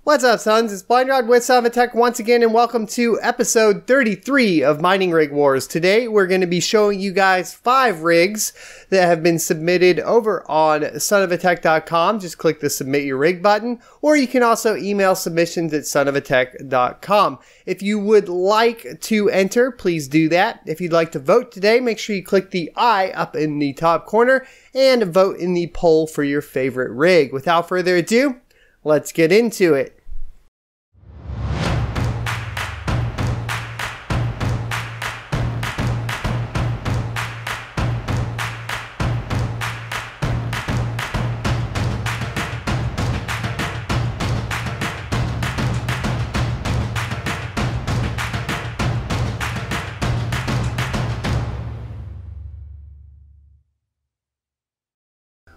What's up, sons? It's BlindRod with Son of a Tech once again, and welcome to episode 33 of Mining Rig Wars. Today, we're going to be showing you guys 5 rigs that have been submitted over on sonofatech.com. Just click the Submit Your Rig button, or you can also email submissions at sonofatech.com. If you would like to enter, please do that. If you'd like to vote today, make sure you click the I up in the top corner and vote in the poll for your favorite rig. Without further ado, let's get into it.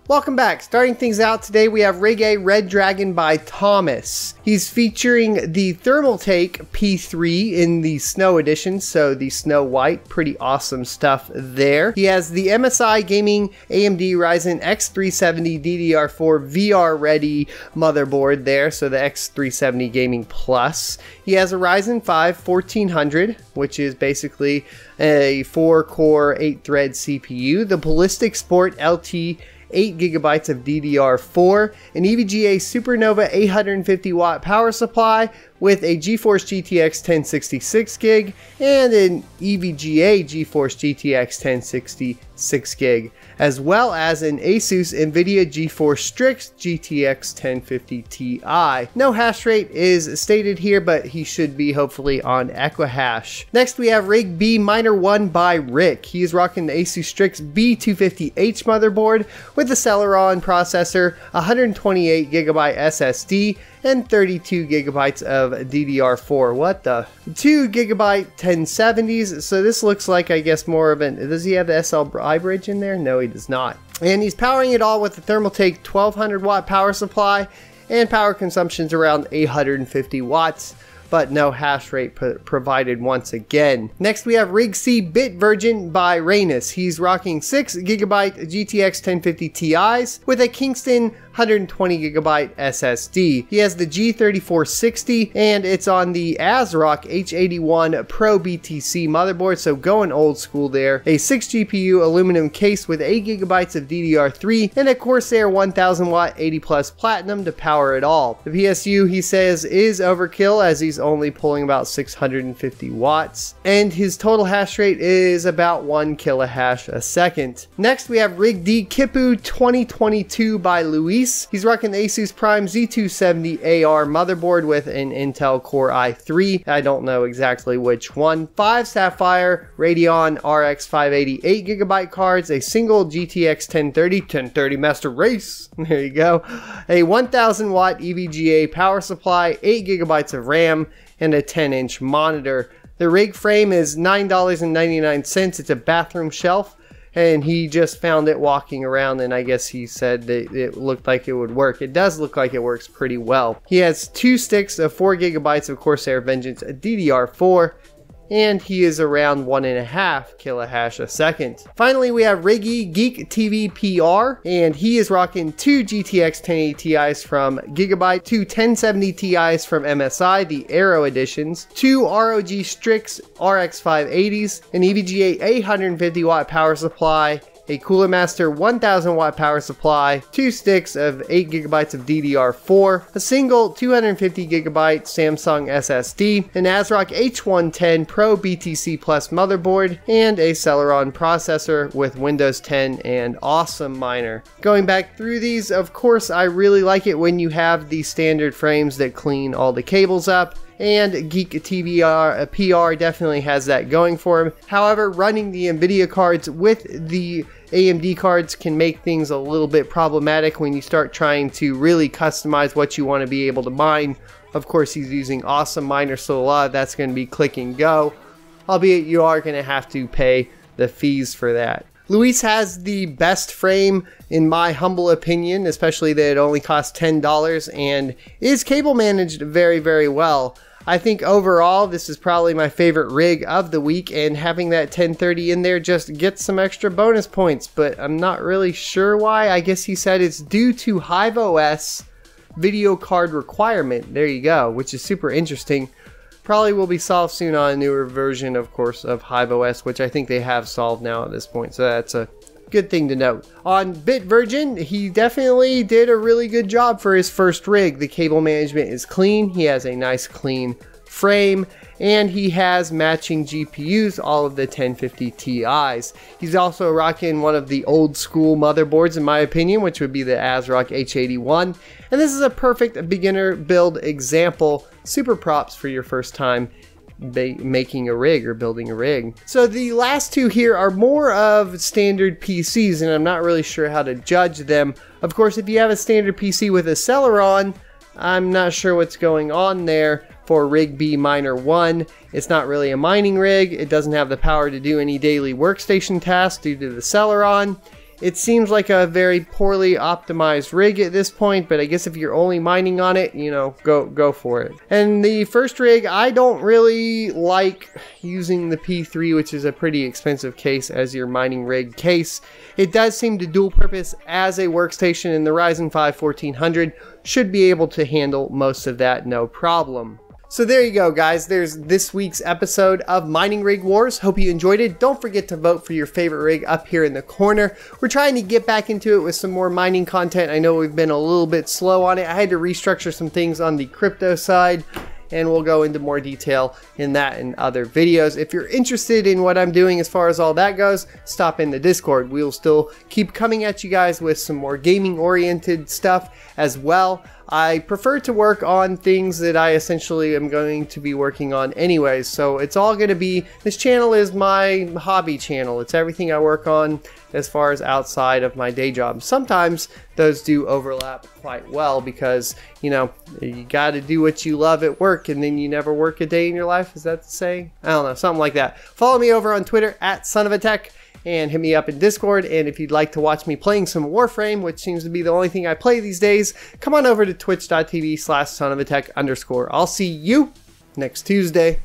Welcome back. Starting things out today, we have Reggae Red Dragon by Thomas. He's featuring the Thermaltake P3 in the Snow Edition, so the Snow White. Pretty awesome stuff there. He has the MSI Gaming AMD Ryzen X370 DDR4 VR ready motherboard there, so the X370 Gaming Plus. He has a Ryzen 5 1400, which is basically a 4-core, 8-thread CPU. The Ballistix Sport LT 8 GB of DDR4, an EVGA SuperNOVA 850 watt power supply with a GeForce GTX 1060 6GB and an EVGA GeForce GTX 1060 6GB, as well as an Asus NVIDIA GeForce Strix GTX 1050 Ti. No hash rate is stated here, but he should be hopefully on Equihash. Next we have Rigby Minor One by Rick. He is rocking the Asus Strix B250H motherboard with a Celeron processor, 128 GB SSD, and 32 GB of DDR4. What the? 2 GB 1070s. So this looks like, I guess, more of an... Does he have the SLI bridge in there? No, he does not. And he's powering it all with the Thermaltake 1200 watt power supply, and power consumption's around 850 watts. But no hash rate provided once again. Next we have Rig C Bit Virgin by Reinis. He's rocking 6 GB GTX 1050 Ti's with a Kingston 120 GB SSD. He has the G3460 and it's on the ASRock H81 Pro BTC motherboard, so going old school there. A 6 GPU aluminum case with 8 GB of DDR3 and a Corsair 1000 watt 80 plus platinum to power it all. The PSU, he says, is overkill as he's only pulling about 650 watts, and his total hash rate is about 1 kilohash a second. Next we have Rig D Kippu 2022 by Luis. He's rocking the Asus Prime Z270 AR motherboard with an Intel Core i3. I don't know exactly which one. 5 Sapphire Radeon RX 580 8GB cards, a single GTX 1030 Master Race. There you go. A 1000 watt EVGA power supply, 8GB of RAM, and a 10-inch monitor. The rig frame is $9.99. It's a bathroom shelf, and he just found it walking around, and I guess he said that it looked like it would work. It does look like it works pretty well. He has 2 sticks of 4 GB of Corsair Vengeance DDR4, and he is around 1.5 kilohash a second. Finally, we have Riggy Geek TV PR, and he is rocking 2 GTX 1080 Ti's from Gigabyte, 2 1070 Ti's from MSI, the Aero editions, 2 ROG Strix RX 580s, an EVGA 850 watt power supply, a Cooler Master 1000 watt power supply, 2 sticks of 8 GB of DDR4, a single 250 GB Samsung SSD, an ASRock H110 Pro BTC Plus motherboard, and a Celeron processor with Windows 10 and awesome miner. Going back through these, of course, I really like it when you have the standard frames that clean all the cables up, and Geek TV PR definitely has that going for him. However, running the NVIDIA cards with the AMD cards can make things a little bit problematic when you start trying to really customize what you want to be able to mine. Of course, he's using awesome miner, so a lot of that's going to be click and go, albeit you are going to have to pay the fees for that. Luis has the best frame in my humble opinion, especially that it only costs $10 and is cable managed very, very well. I think overall this is probably my favorite rig of the week, and having that 1030 in there just gets some extra bonus points, but I'm not really sure why. I guess he said it's due to HiveOS video card requirement. There you go, which is super interesting. Probably will be solved soon on a newer version, of course, of HiveOS, which I think they have solved now at this point. So that's a good thing to note. On Bitversion, he definitely did a really good job for his first rig. The cable management is clean. He has a nice clean frame, and he has matching GPUs, all of the 1050 Ti's. He's also rocking one of the old school motherboards, in my opinion, which would be the ASRock H81. And this is a perfect beginner build example. Super props for your first time making a rig or building a rig. So the last two here are more of standard PCs, and I'm not really sure how to judge them. Of course, if you have a standard PC with a Celeron, I'm not sure what's going on there. For Rigby Minor One, it's not really a mining rig. It doesn't have the power to do any daily workstation tasks due to the Celeron. It seems like a very poorly optimized rig at this point, but I guess if you're only mining on it, you know, go for it. And the first rig, I don't really like using the P3, which is a pretty expensive case, as your mining rig case. It does seem to dual purpose as a workstation, and the Ryzen 5 1400 should be able to handle most of that, no problem. So there you go, guys. There's this week's episode of Mining Rig Wars. Hope you enjoyed it. Don't forget to vote for your favorite rig up here in the corner. We're trying to get back into it with some more mining content. I know we've been a little bit slow on it. I had to restructure some things on the crypto side, and we'll go into more detail in that and other videos. If you're interested in what I'm doing as far as all that goes, stop in the Discord. We'll still keep coming at you guys with some more gaming oriented stuff as well. I prefer to work on things that I essentially am going to be working on anyways, so it's all going to be, this channel is my hobby channel. It's everything I work on as far as outside of my day job. Sometimes those do overlap quite well because, you know, you got to do what you love at work and then you never work a day in your life. Is that the saying? I don't know, something like that. Follow me over on Twitter at @sonofatech. And hit me up in Discord, and if you'd like to watch me playing some Warframe, which seems to be the only thing I play these days, come on over to twitch.tv/sonofatech_. I'll see you next Tuesday.